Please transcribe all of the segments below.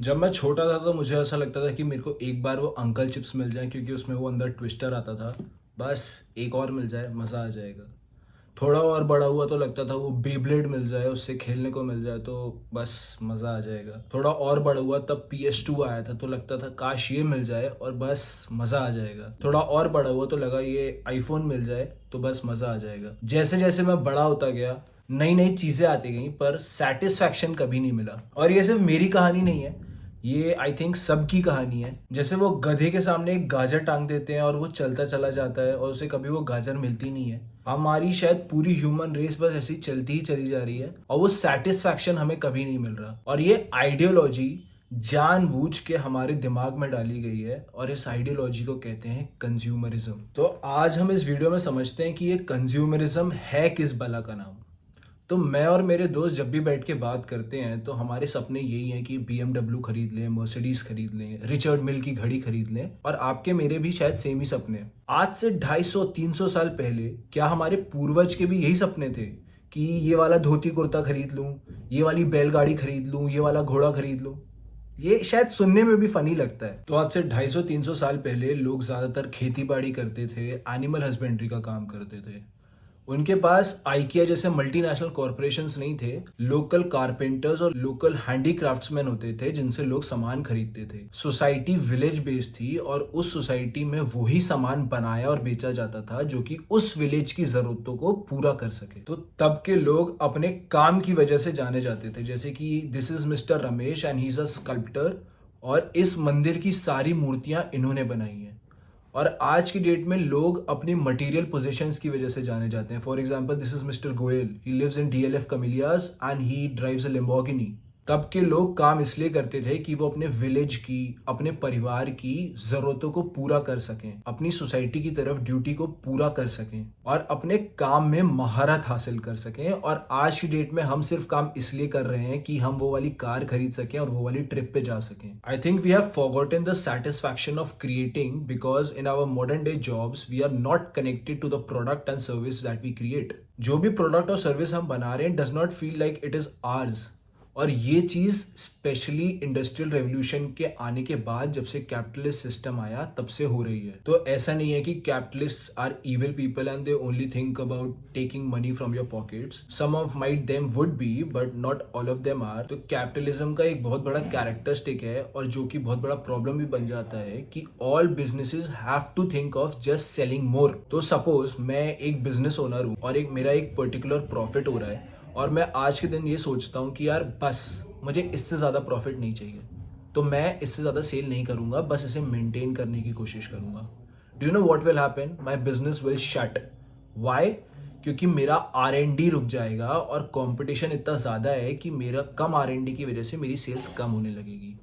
जब मैं छोटा था तो मुझे ऐसा लगता था कि मेरे को एक बार वो अंकल चिप्स मिल जाए, क्योंकि उसमें वो अंदर ट्विस्टर आता था। बस एक और मिल जाए मज़ा आ जाएगा। थोड़ा और बड़ा हुआ तो लगता था वो बेब्लेड मिल जाए, उससे खेलने को मिल जाए तो बस मज़ा आ जाएगा। थोड़ा और बड़ा हुआ तब PS2 आया था तो लगता था काश ये मिल जाए और बस मज़ा आ जाएगा। थोड़ा और बड़ा हुआ तो लगा ये आईफोन मिल जाए तो बस मज़ा आ जाएगा। जैसे जैसे मैं बड़ा होता गया नई नई चीज़ें आती गई पर सेटिस्फैक्शन कभी नहीं मिला। और ये सिर्फ मेरी कहानी नहीं है, ये आई थिंक सबकी कहानी है। जैसे वो गधे के सामने एक गाजर टांग देते हैं और वो चलता चला जाता है और उसे कभी वो गाजर मिलती नहीं है। हमारी शायद पूरी ह्यूमन रेस बस ऐसी चलती ही चली जा रही है और वो सेटिस्फैक्शन हमें कभी नहीं मिल रहा। और ये आइडियोलॉजी जानबूझ के हमारे दिमाग में डाली गई है और इस आइडियोलॉजी को कहते हैं कंज्यूमरिज्म। तो आज हम इस वीडियो में समझते हैं कि ये कंज्यूमरिज्म है किस बला का नाम। तो मैं और मेरे दोस्त जब भी बैठ के बात करते हैं तो हमारे सपने यही हैं कि BMW खरीद लें, मर्सिडीज खरीद लें, रिचर्ड मिल की घड़ी खरीद लें। और आपके मेरे भी शायद सेम ही सपने हैं। आज से 250-300 साल पहले क्या हमारे पूर्वज के भी यही सपने थे कि ये वाला धोती कुर्ता खरीद लूं, ये वाली बैलगाड़ी खरीद लूं, ये वाला घोड़ा खरीद लूं? ये शायद सुनने में भी फनी लगता है। तो आज से 250-300 साल पहले लोग ज्यादातर खेती बाड़ी करते थे, एनिमल हस्बेंड्री का काम करते थे। उनके पास आइकिया जैसे मल्टीनेशनल कॉरपोरेशंस नहीं थे। लोकल कारपेंटर्स और लोकल हैंडीक्राफ्ट्समैन होते थे जिनसे लोग सामान खरीदते थे। सोसाइटी विलेज बेस्ड थी और उस सोसाइटी में वही सामान बनाया और बेचा जाता था जो कि उस विलेज की जरूरतों को पूरा कर सके। तो तब के लोग अपने काम की वजह से जाने जाते थे, जैसे कि this is mister Ramesh and he is a sculptor और इस मंदिर की सारी मूर्तियां इन्होंने बनाई हैं। और आज की डेट में लोग अपनी मटेरियल पोजीशंस की वजह से जाने जाते हैं। For example this is mister Goyal, he lives in DLF Camellias and he drives a Lamborghini. तब के लोग काम इसलिए करते थे कि वो अपने विलेज की, अपने परिवार की जरूरतों को पूरा कर सकें, अपनी सोसाइटी की तरफ ड्यूटी को पूरा कर सकें और अपने काम में महारत हासिल कर सकें। और आज की डेट में हम सिर्फ काम इसलिए कर रहे हैं कि हम वो वाली कार खरीद सकें और वो वाली ट्रिप पे जा सकें। I think we have forgotten the satisfaction of creating because in our modern day jobs we are not connected to the product and service that we create. जो भी प्रोडक्ट और सर्विस हम बना रहे हैं does not feel like it is ours. और ये चीज स्पेशली इंडस्ट्रियल रेवोल्यूशन के आने के बाद, जब से कैपिटलिस्ट सिस्टम आया तब से हो रही है। तो ऐसा नहीं है कि capitalist are evil people and they only think about taking money from your pockets. Some of might them would be but not all of them are. तो कैपिटलिज्म का एक बहुत बड़ा कैरेक्टरिस्टिक है और जो कि बहुत बड़ा प्रॉब्लम भी बन जाता है कि all businesses have to think of just selling more. तो सपोज मैं एक बिजनेस ओनर हूँ और मेरा एक पर्टिकुलर प्रॉफिट हो रहा है और मैं आज के दिन ये सोचता हूँ कि यार बस मुझे इससे ज़्यादा प्रॉफिट नहीं चाहिए, तो मैं इससे ज़्यादा सेल नहीं करूँगा, बस इसे मेंटेन करने की कोशिश करूँगा। Do you know what will happen? My business will shut. Why? क्योंकि मेरा R&D रुक जाएगा और कंपटीशन इतना ज़्यादा है कि मेरा कम R&D की वजह से मेरी सेल्स कम होने लगेगी।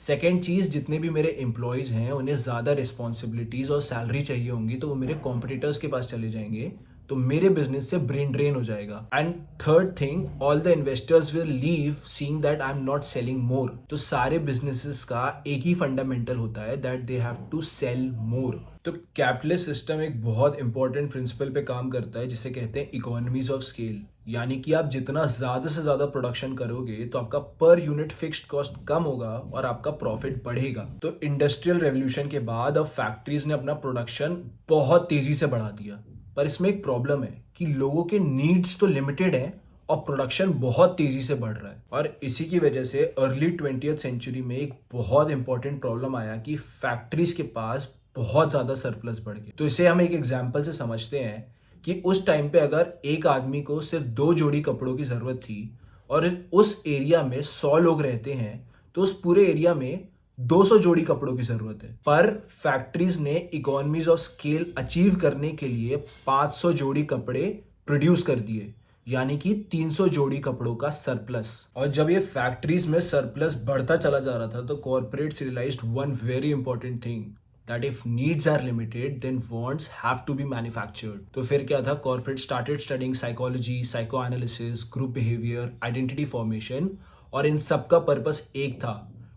सेकेंड चीज़, जितने भी मेरे एम्प्लॉयज़ हैं उन्हें ज़्यादा रिस्पॉन्सिबिलिटीज़ और सैलरी चाहिए होंगी तो वो मेरे कॉम्पिटिटर्स के पास चले जाएंगे, तो मेरे बिजनेस से ब्रेन ड्रेन हो जाएगा। And third thing, all the investors will leave seeing that I am not selling more. तो सारे बिजनेसेस का एक ही फंडामेंटल होता है that they have to sell more. तो कैपिटलिस्ट सिस्टम एक बहुत इंपॉर्टेंट प्रिंसिपल पे काम करता है जिसे कहते हैं इकोनॉमीज ऑफ स्केल। यानी कि आप जितना ज्यादा से ज्यादा प्रोडक्शन करोगे तो आपका पर यूनिट फिक्स्ड कॉस्ट कम होगा और आपका प्रॉफिट बढ़ेगा। तो इंडस्ट्रियल रेवोल्यूशन के बाद अब फैक्ट्रीज ने अपना प्रोडक्शन बहुत तेजी से बढ़ा दिया, पर इसमें एक प्रॉब्लम है कि लोगों के नीड्स तो लिमिटेड हैं और प्रोडक्शन बहुत तेजी से बढ़ रहा है। और इसी की वजह से अर्ली 20th सेंचुरी में एक बहुत इंपॉर्टेंट प्रॉब्लम आया कि फैक्ट्रीज के पास बहुत ज्यादा सरप्लस बढ़ गया। तो इसे हम एक एग्जाम्पल से समझते हैं कि उस टाइम पे अगर एक आदमी को सिर्फ 2 जोड़ी कपड़ों की जरूरत थी और उस एरिया में 100 लोग रहते हैं तो उस पूरे एरिया में 200 जोड़ी कपड़ों की जरूरत है। पर फैक्ट्रीज ने इकोनॉमीज ऑफ स्केल अचीव करने के लिए 500 जोड़ी कपड़े प्रोड्यूस कर दिए, यानी कि 300 जोड़ी कपड़ों का सरप्लस। और जब ये फैक्ट्रीज में सरप्लस बढ़ता चला जा रहा था तो corporates realized one very important thing, that if needs are limited then wants have to be manufactured। तो फिर क्या था, corporate started studying psychology, psycho analysis, group behaviour, identity formation, और इन सब का पर्पस एक था,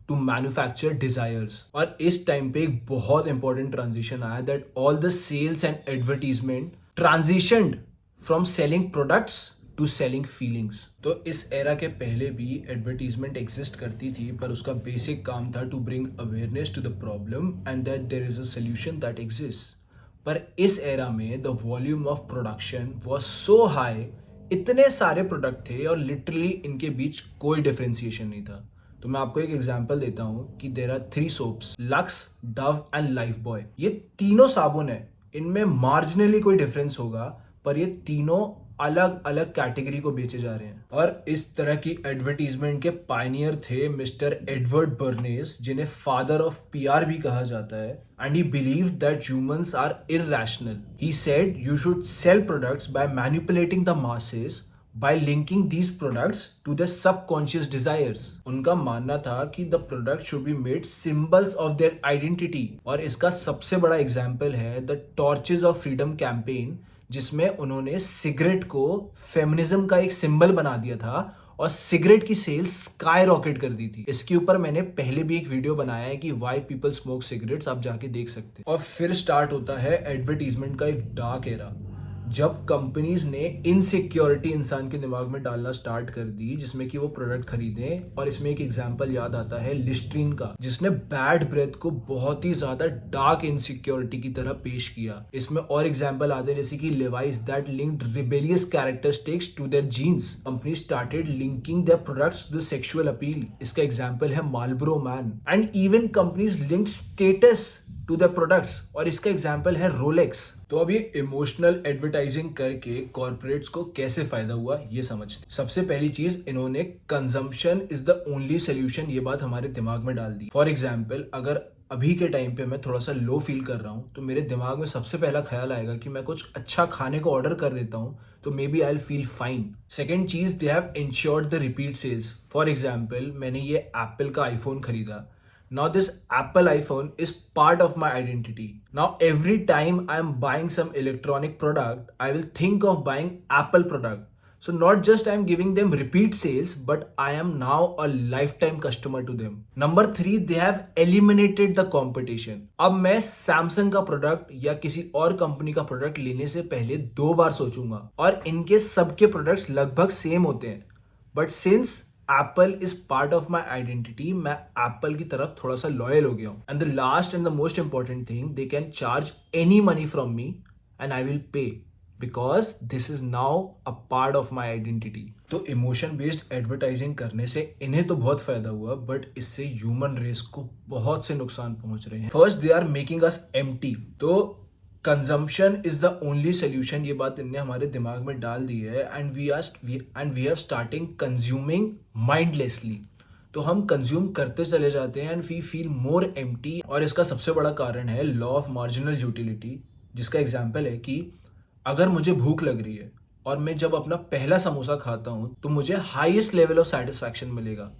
टू मैन्युफैक्चर डिजायर्स। और इस टाइम पे एक बहुत इंपॉर्टेंट ट्रांजिशन आया that all the sales and advertisement transitioned from selling products to selling feelings. तो इस एरा के पहले भी एडवर्टीजमेंट एग्जिस्ट करती थी, पर उसका बेसिक काम था to bring awareness to the problem and that there is a solution that exist. पर इस एरा में the volume of production was so high, इतने सारे प्रोडक्ट थे और लिटरली इनके बीच कोई डिफरेंशिएशन नहीं था। तो मैं आपको एक एग्जांपल देता हूँ कि there are 3 soaps, Lux, Dove and Lifebuoy. ये तीनों साबुन है, इनमें मार्जिनली कोई डिफरेंस होगा, पर ये तीनों अलग अलग कैटेगरी को बेचे जा रहे हैं। और इस तरह की एडवर्टीजमेंट के पायनियर थे मिस्टर एडवर्ड बर्नेस, जिन्हें फादर ऑफ पीआर भी कहा जाता है। And he believed that humans are irrational. He said you should sell products by manipulating the masses by linking these products to their subconscious desires। उनका मानना था कि the product should be made symbols of their identity। और इसका सबसे बड़ा example है the Torches of Freedom campaign, जिसमें उन्होंने सिगरेट को फेमिनिज्म का एक सिंबल बना दिया था और सिगरेट की सेल्स स्काई रॉकेट कर दी थी। इसके ऊपर मैंने पहले भी एक वीडियो बनाया है कि वाई पीपल स्मोक सिगरेट्स, आप जाके देख सकते हैं। और फिर स्टार्ट होता है एडवर्टीजमेंट का एक डार्क एरा, जब कंपनीज ने इनसिक्योरिटी इंसान के दिमाग में डालना स्टार्ट कर दी, जिसमें कि वो प्रोडक्ट खरीदें। और इसमें एक एग्जांपल याद आता है लिस्ट्रीन का, जिसने बैड ब्रेथ को बहुत ही ज्यादा डार्क इनसिक्योरिटी की तरह पेश किया। इसमें और एग्जांपल आते हैं जैसे कि Levi's that linked rebellious characteristics to their jeans. Company started linking their products to sexual appeal. इसका एग्जांपल है Marlboro man. And even companies linked status to the products, और इसका एग्जांपल है रोलेक्स। तो अब ये इमोशनल एडवर्टाइजिंग करके corporates को कैसे फायदा हुआ ये समझते। सबसे पहली चीज, इन्होंने consumption is the only solution ये बात हमारे दिमाग में डाल दी। फॉर एग्जांपल, अगर अभी के टाइम पे मैं थोड़ा सा लो फील कर रहा हूँ तो मेरे दिमाग में सबसे पहला ख्याल आएगा कि मैं कुछ अच्छा खाने को ऑर्डर कर देता हूँ, तो maybe I will feel fine. Second चीज, they have ensured the repeat sales. For example, मैंने ये एप्पल का आईफोन खरीदा। Now this Apple iPhone is part of my identity. Now every time I am buying some electronic product, I will think of buying Apple product. So not just I am giving them repeat sales, but I am now a lifetime customer to them. Number 3, they have eliminated the competition. अब मैं Samsung का product या किसी और company का product लेने से पहले 2 बार सोचूंगा, और इनके सबके प्रोडक्ट्स लगभग सेम होते हैं। But since Apple is part of my identity, मैं एप्पल की तरफ थोड़ा सा लॉयल हो गया हूं। And the last and the most important thing, they can charge any money from me and I will pay, because this is now a part of my identity. तो emotion based advertising करने से इन्हें तो बहुत फायदा हुआ, but इससे human race को बहुत से नुकसान पहुंच रहे हैं। First, they are making us empty. तो consumption is the only solution, ये बात इनने हमारे दिमाग में डाल दी है। And we are starting consuming mindlessly. तो हम कंज्यूम करते चले जाते हैं and we feel more empty. और इसका सबसे बड़ा कारण है लॉ ऑफ मार्जिनल यूटिलिटी, जिसका एग्जाम्पल है कि अगर मुझे भूख लग रही है और मैं जब अपना पहला समोसा खाता हूँ तो मुझे हाईएस्ट लेवल ऑफ सेटिस्फैक्शन मिलेगा,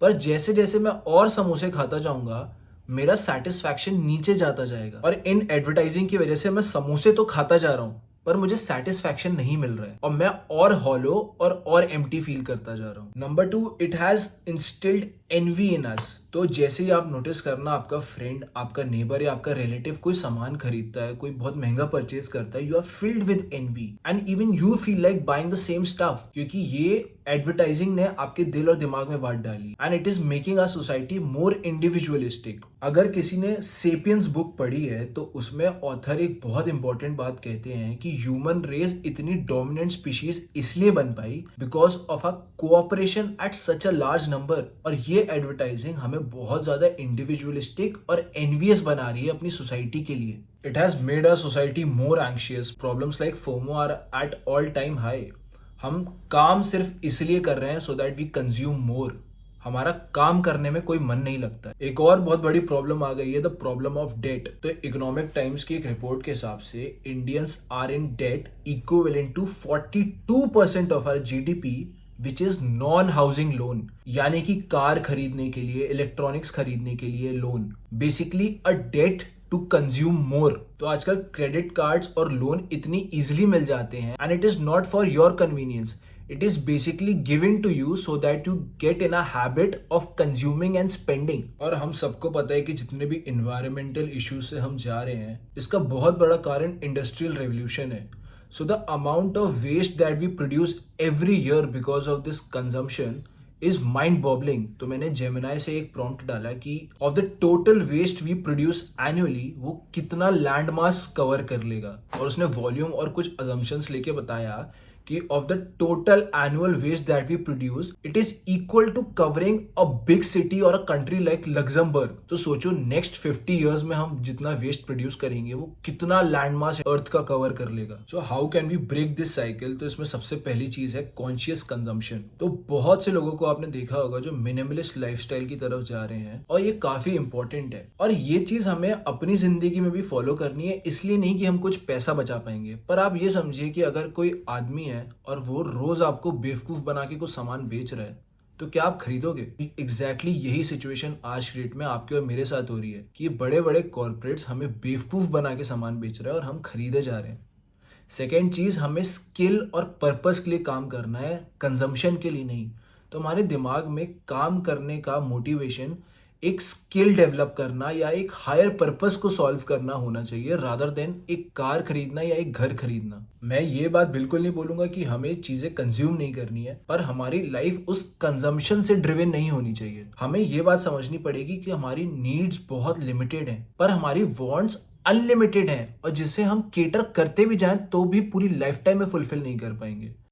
पर जैसे जैसे मैं और समोसे खाता जाऊंगा मेरा सेटिस्फैक्शन नीचे जाता जाएगा। और इन एडवर्टाइजिंग की वजह से मैं समोसे तो खाता जा रहा हूँ, पर मुझे सेटिस्फैक्शन नहीं मिल रहा है और मैं और हॉलो और एम्प्टी फील करता जा रहा हूँ। Number 2, it has instilled envy in us. तो जैसे ही आप नोटिस करना, आपका फ्रेंड, आपका नेबर या आपका रिलेटिव कोई सामान खरीदता है, कोई बहुत महंगा परचेज करता है, you are filled with envy and even you feel like buying the same stuff, क्योंकि ये एडवर्टाइजिंग ने आपके दिल और दिमाग में बात डाली। And it is making our society more individualistic. अगर किसी ने सेपियंस बुक पढ़ी है तो उसमें ऑथर एक बहुत इंपॉर्टेंट बात कहते हैं कि ह्यूमन रेस इतनी डोमिनेंट स्पीशीज इसलिए बन पाई because of a cooperation at such a large number. और ये एडवर्टाइजिंग हमें बहुत ज्यादा इंडिविजुअलिस्टिक और एनवियस बना रही है अपनी सोसाइटी के लिए। It has made our society more anxious. Problems like FOMO are at all time high. हम काम सिर्फ इसलिए कर रहे हैं so that we consume more. हमारा काम करने में कोई मन नहीं लगता। एक और बहुत बड़ी प्रॉब्लम आ गई है, द प्रॉब्लम ऑफ डेट। तो इकोनॉमिक टाइम्स की एक रिपोर्ट के हिसाब से Indians are in debt equivalent to 42% of our GDP which is non housing loan, यानी कि कार खरीदने के लिए, इलेक्ट्रॉनिक्स खरीदने के लिए loan, basically a debt to consume more. तो आजकल क्रेडिट कार्ड्स और लोन इतनी इजिली मिल जाते हैं and it is not for your convenience, it is basically given to you so that you get in a habit of consuming and spending. और हम सबको पता है कि जितने भी इन्वायरमेंटल इश्यूज से हम जा रहे हैं, इसका बहुत बड़ा कारण इंडस्ट्रियल रेवोल्यूशन है। So the amount of waste that we produce every year because of this consumption is mind boggling. तो मैंने जेमिनाई से एक प्रॉम्प्ट डाला कि of the total waste we produce annually वो कितना लैंड मास कवर कर लेगा, और उसने वॉल्यूम और कुछ assumptions लेके बताया कि of the total annual waste that we produce it is equal to covering a big city or a country like Luxembourg. तो सोचो नेक्स्ट 50 years में हम जितना वेस्ट प्रोड्यूस करेंगे वो कितना लैंड मास अर्थ का कवर कर लेगा. So how can we break this cycle? तो इसमें सबसे पहली चीज है कॉन्शियस कंजम्पशन. तो बहुत से लोगों को आपने देखा होगा जो मिनिमलिस्ट लाइफस्टाइल की तरफ जा रहे हैं, और ये काफी इंपॉर्टेंट है, और ये चीज हमें अपनी जिंदगी में भी फॉलो करनी है. इसलिए नहीं कि हम कुछ पैसा बचा पाएंगे, पर आप ये समझिए कि अगर कोई आदमी है और वो रोज आपको बेवकूफ बना के कुछ सामान बेच रहा है, तो क्या आप खरीदोगे? एग्जैक्टली यही सिचुएशन आज की डेट में आपके और मेरे साथ हो रही है कि ये बड़े बड़े कॉर्पोरेट्स हमें बेवकूफ बना के सामान बेच रहे हैं और हम खरीदे जा रहे हैं. सेकेंड चीज, हमें स्किल और पर्पस के लिए काम करना है, कंजम्पशन के लिए नहीं. तो हमारे दिमाग में काम करने का मोटिवेशन एक स्किल डेवलप करना या एक हायर पर्पस को सॉल्व करना होना चाहिए, रादर देन एक कार खरीदना या एक घर खरीदना. मैं ये बात बिल्कुल नहीं बोलूंगा कि हमें चीजें कंज्यूम नहीं करनी है, पर हमारी लाइफ उस कंजम्पशन से ड्रिवन नहीं होनी चाहिए. हमें ये बात समझनी पड़ेगी कि हमारी नीड्स बहुत लिमिटेड हैं, पर हमारी वांट्स अनलिमिटेड हैं, और जिसे हम केटर करते भी जाएं तो भी पूरी लाइफ टाइम में फुलफिल नहीं कर पाएंगे.